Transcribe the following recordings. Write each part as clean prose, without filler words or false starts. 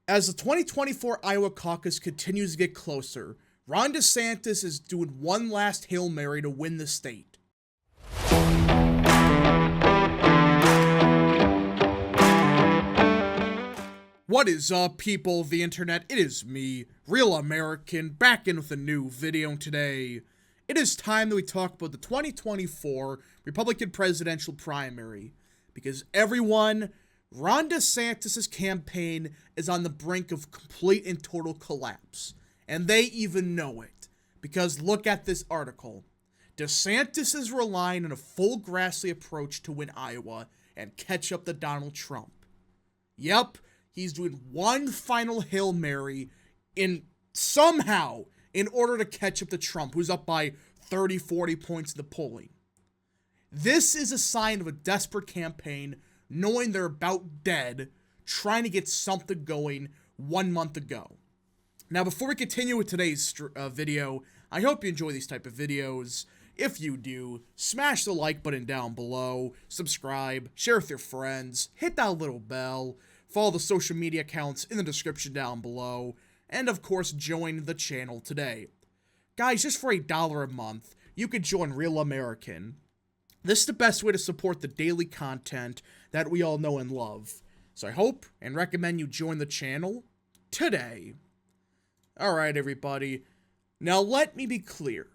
As the 2024 Iowa caucus continues to get closer, Ron DeSantis is doing one last Hail Mary to win the state. What is up, people of the internet? It is me, Real American, back in with a new video today. It is time that we talk about the 2024 Republican presidential primary, because everyone, Ron DeSantis' campaign is on the brink of complete and total collapse, and they even know it, because look at this article. DeSantis is relying on a full Grassley approach to win Iowa and catch up to Donald Trump. Yep, he's doing one final Hail Mary somehow in order to catch up to Trump, who's up by 30, 40 points in the polling. This is a sign of a desperate campaign, knowing they're about dead, trying to get something going 1 month ago. Now, before we continue with today's video, I hope you enjoy these type of videos. If you do, smash the like button down below, subscribe, share with your friends, hit that little bell, follow the social media accounts in the description down below, and of course, join the channel today. Guys, just for $1 a month, you could join Real American. This is the best way to support the daily content that we all know and love. So I hope and recommend you join the channel today. Alright, everybody. Now let me be clear.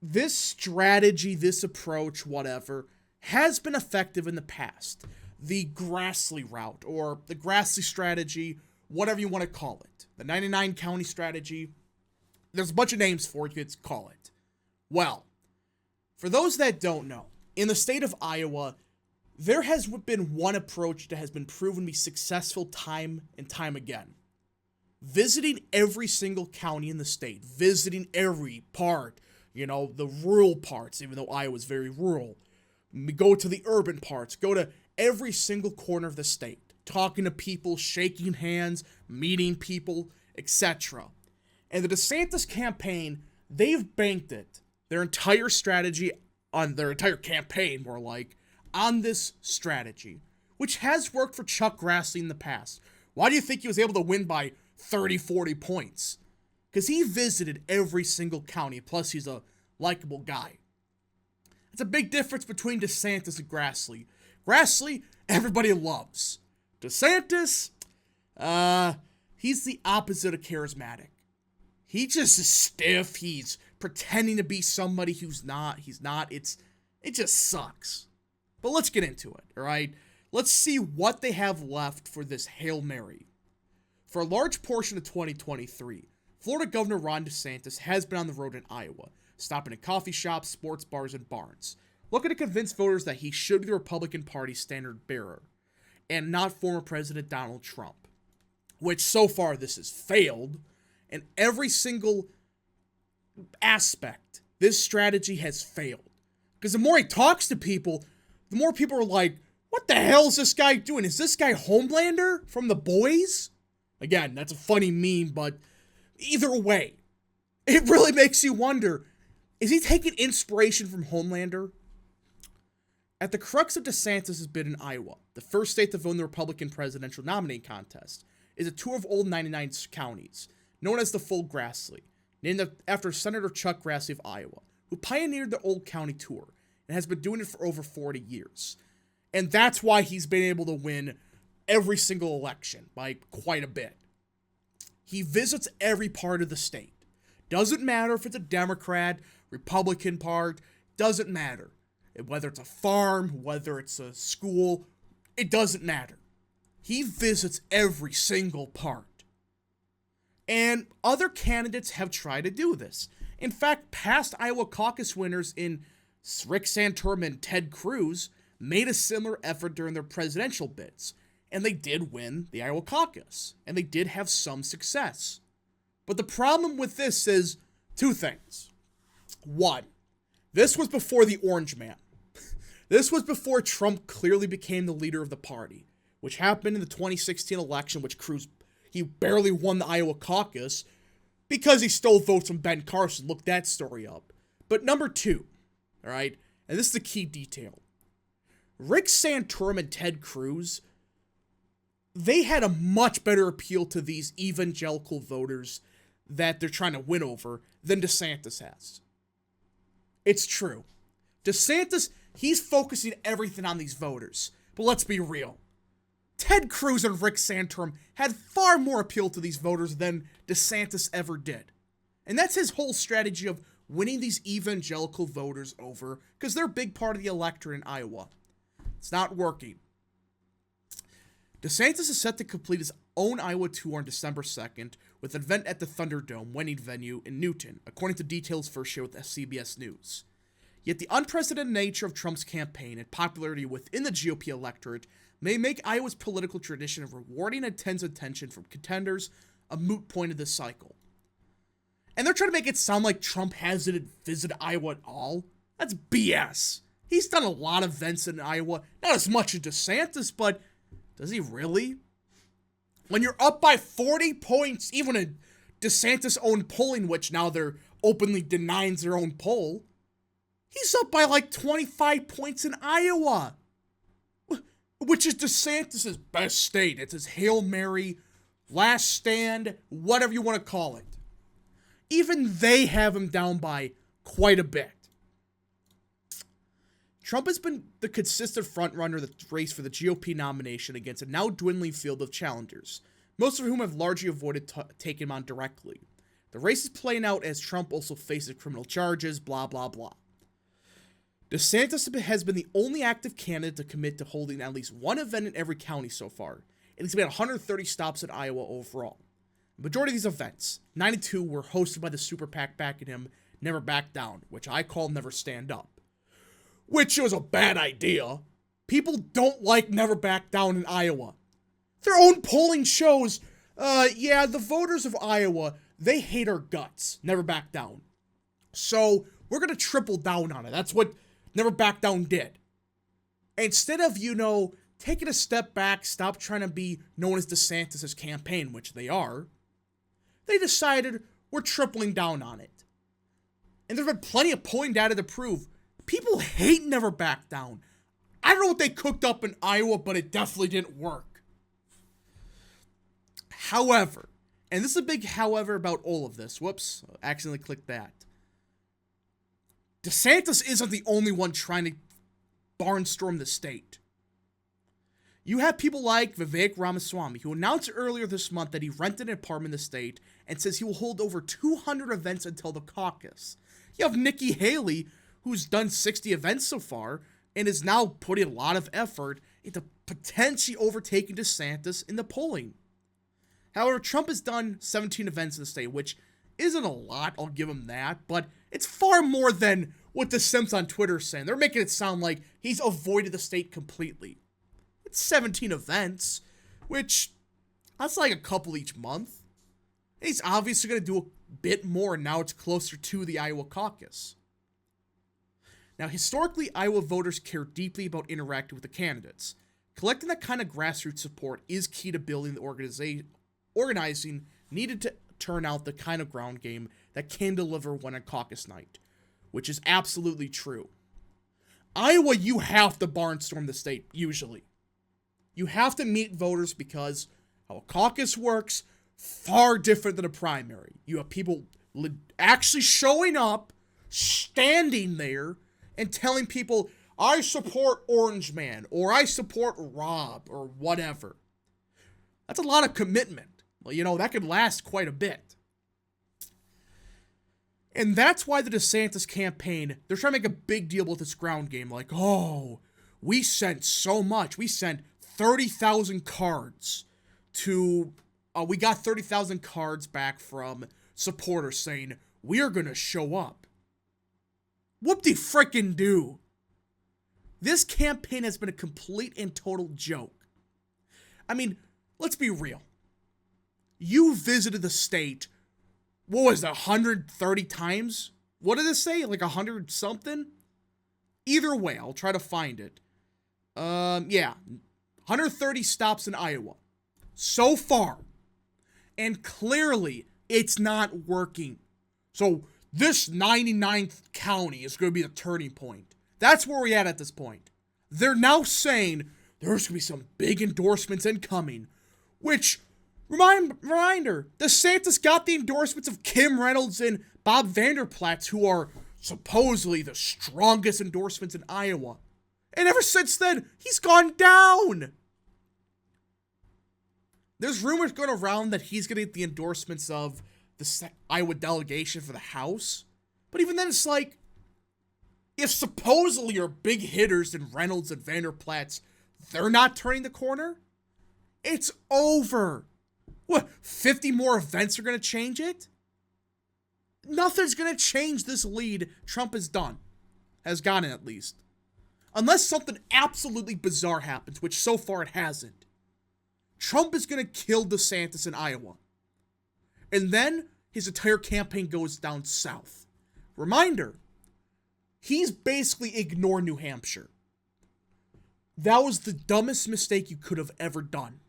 This strategy, this approach, whatever, has been effective in the past. The Grassley route, or the Grassley strategy, whatever you want to call it. The 99 county strategy. There's a bunch of names for it, you could call it. Well, for those that don't know, in the state of Iowa, there has been one approach that has been proven to be successful time and time again. Visiting every single county in the state, visiting every part, the rural parts, even though Iowa's very rural. Go to the urban parts, go to every single corner of the state, talking to people, shaking hands, meeting people, etc. And the DeSantis campaign, they've banked it, their entire strategy, on their entire campaign, more like, on this strategy, which has worked for Chuck Grassley in the past. Why do you think he was able to win by 30, 40 points? Because he visited every single county, plus he's a likable guy. It's a big difference between DeSantis and Grassley. Grassley, everybody loves. DeSantis, he's the opposite of charismatic. He just is stiff, he's pretending to be somebody who's not, he's not, it just sucks. But let's get into it, alright? Let's see what they have left for this Hail Mary. For a large portion of 2023, Florida Governor Ron DeSantis has been on the road in Iowa, stopping at coffee shops, sports bars, and barns, looking to convince voters that he should be the Republican Party's standard bearer, and not former President Donald Trump. Which, so far, this has failed, and every single aspect, this strategy has failed. Because the more he talks to people, the more people are like, what the hell is this guy doing? Is this guy Homelander from The Boys? Again, that's a funny meme, but either way, it really makes you wonder, is he taking inspiration from Homelander? At the crux of DeSantis' bid in Iowa, the first state to vote in the Republican presidential nominating contest, is a tour of old 99 counties, known as the Full Grassley, named after Senator Chuck Grassley of Iowa, who pioneered the Old County Tour and has been doing it for over 40 years. And that's why he's been able to win every single election by quite a bit. He visits every part of the state. Doesn't matter if it's a Democrat, Republican part, doesn't matter. Whether it's a farm, whether it's a school, it doesn't matter. He visits every single part. And other candidates have tried to do this. In fact, past Iowa caucus winners in Rick Santorum and Ted Cruz made a similar effort during their presidential bids. And they did win the Iowa caucus. And they did have some success. But the problem with this is two things. One, this was before the Orange Man. This was before Trump clearly became the leader of the party, which happened in the 2016 election, which Cruz, he barely won the Iowa caucus because he stole votes from Ben Carson. Look that story up. But number two, all right, and this is the key detail. Rick Santorum and Ted Cruz, they had a much better appeal to these evangelical voters that they're trying to win over than DeSantis has. It's true. DeSantis, he's focusing everything on these voters. But let's be real. Ted Cruz and Rick Santorum had far more appeal to these voters than DeSantis ever did. And that's his whole strategy of winning these evangelical voters over, because they're a big part of the electorate in Iowa. It's not working. DeSantis is set to complete his own Iowa tour on December 2nd with an event at the Thunderdome, winning venue in Newton, according to details first shared with CBS News. Yet the unprecedented nature of Trump's campaign and popularity within the GOP electorate may make Iowa's political tradition of rewarding intense attention from contenders a moot point of this cycle. And they're trying to make it sound like Trump hasn't visited Iowa at all. That's BS. He's done a lot of events in Iowa, not as much as DeSantis, but does he really? When you're up by 40 points, even in DeSantis' own polling, which now they're openly denying their own poll, he's up by like 25 points in Iowa, which is DeSantis' best state. It's his Hail Mary, last stand, whatever you want to call it. Even they have him down by quite a bit. Trump has been the consistent frontrunner of the race for the GOP nomination against a now dwindling field of challengers, most of whom have largely avoided taking him on directly. The race is playing out as Trump also faces criminal charges, blah, blah, blah. DeSantis has been the only active candidate to commit to holding at least one event in every county so far, and he's made 130 stops in Iowa overall. The majority of these events, 92, were hosted by the super PAC backing him, Never Back Down, which I call Never Stand Up. Which was a bad idea. People don't like Never Back Down in Iowa. Their own polling shows, the voters of Iowa, they hate our guts. Never Back Down. So, we're going to triple down on it. That's what Never Back Down did. Instead of, taking a step back, stop trying to be known as DeSantis' campaign, which they are, they decided we're tripling down on it. And there's been plenty of polling data to prove people hate Never Back Down. I don't know what they cooked up in Iowa, but it definitely didn't work. However, and this is a big however about all of this. Whoops, accidentally clicked that. DeSantis isn't the only one trying to barnstorm the state. You have people like Vivek Ramaswamy, who announced earlier this month that he rented an apartment in the state and says he will hold over 200 events until the caucus. You have Nikki Haley, who's done 60 events so far and is now putting a lot of effort into potentially overtaking DeSantis in the polling. However, Trump has done 17 events in the state, which isn't a lot, I'll give him that, but it's far more than what the Simps on Twitter are saying. They're making it sound like he's avoided the state completely. It's 17 events, which, that's like a couple each month. He's obviously going to do a bit more, and now it's closer to the Iowa caucus. Now, historically, Iowa voters care deeply about interacting with the candidates. Collecting that kind of grassroots support is key to building the organizing needed to turn out the kind of ground game that can deliver when on caucus night, which is absolutely true. Iowa, you have to barnstorm the state, usually. You have to meet voters because how a caucus works, far different than a primary. You have people actually showing up, standing there, and telling people, I support Orange Man, or I support Rob, or whatever. That's a lot of commitment. Well, that could last quite a bit. And that's why the DeSantis campaign, they're trying to make a big deal with this ground game. Like, oh, we sent so much. We sent 30,000 cards to, we got 30,000 cards back from supporters saying, we are going to show up. Whoop-de-frickin-do. This campaign has been a complete and total joke. I mean, let's be real. You visited the state, what was it, 130 times? What did it say? Like 100 something? Either way, I'll try to find it. 130 stops in Iowa. So far. And clearly, it's not working. So, this 99th county is going to be the turning point. That's where we're at this point. They're now saying there's going to be some big endorsements incoming Which, reminder, DeSantis got the endorsements of Kim Reynolds and Bob Vanderplaats, who are supposedly the strongest endorsements in Iowa. And ever since then, he's gone down. There's rumors going around that he's going to get the endorsements of the Iowa delegation for the House. But even then, it's like, if supposedly your big hitters in Reynolds and Vanderplaats, they're not turning the corner, it's over. What, 50 more events are going to change it? Nothing's going to change this lead Trump has done. Has gotten, at least. Unless something absolutely bizarre happens, which so far it hasn't. Trump is going to kill DeSantis in Iowa. And then his entire campaign goes down south. Reminder, he's basically ignored New Hampshire. That was the dumbest mistake you could have ever done.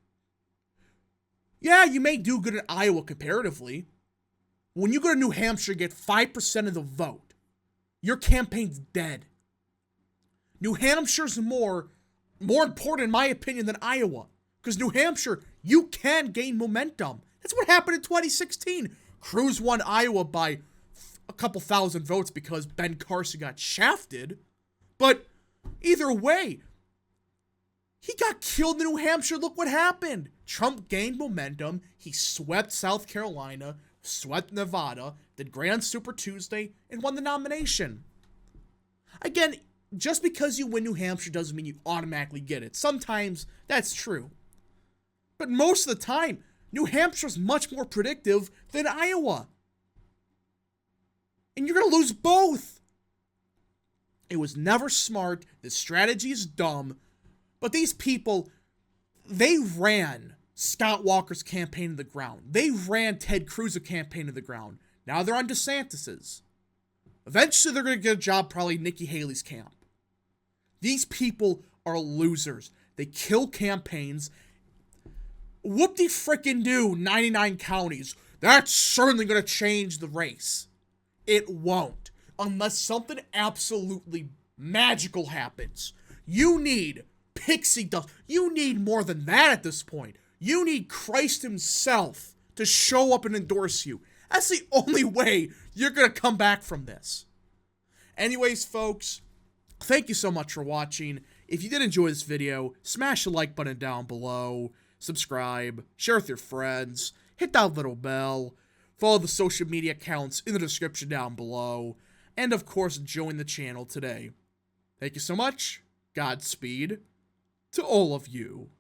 Yeah, you may do good in Iowa comparatively. When you go to New Hampshire, get 5% of the vote. Your campaign's dead. New Hampshire's more important, in my opinion, than Iowa. Because New Hampshire, you can gain momentum. That's what happened in 2016. Cruz won Iowa by a couple thousand votes because Ben Carson got shafted. But either way, he got killed in New Hampshire. Look what happened. Trump gained momentum. He swept South Carolina, swept Nevada, did great on Super Tuesday, and won the nomination. Again, just because you win New Hampshire doesn't mean you automatically get it. Sometimes that's true. But most of the time, New Hampshire's much more predictive than Iowa. And you're going to lose both. It was never smart. This strategy is dumb. But these people, they ran Scott Walker's campaign to the ground. They ran Ted Cruz's campaign to the ground. Now they're on DeSantis's. Eventually they're going to get a job probably in Nikki Haley's camp. These people are losers. They kill campaigns. Whoop-de-frickin-do 99 counties. That's certainly going to change the race. It won't. Unless something absolutely magical happens. You need pixie dust. You need more than that at this point. You need Christ himself to show up and endorse you. That's the only way you're going to come back from this. Anyways, folks, thank you so much for watching. If you did enjoy this video, smash the like button down below. Subscribe, share with your friends, hit that little bell, follow the social media accounts in the description down below, and of course, join the channel today. Thank you so much. Godspeed to all of you.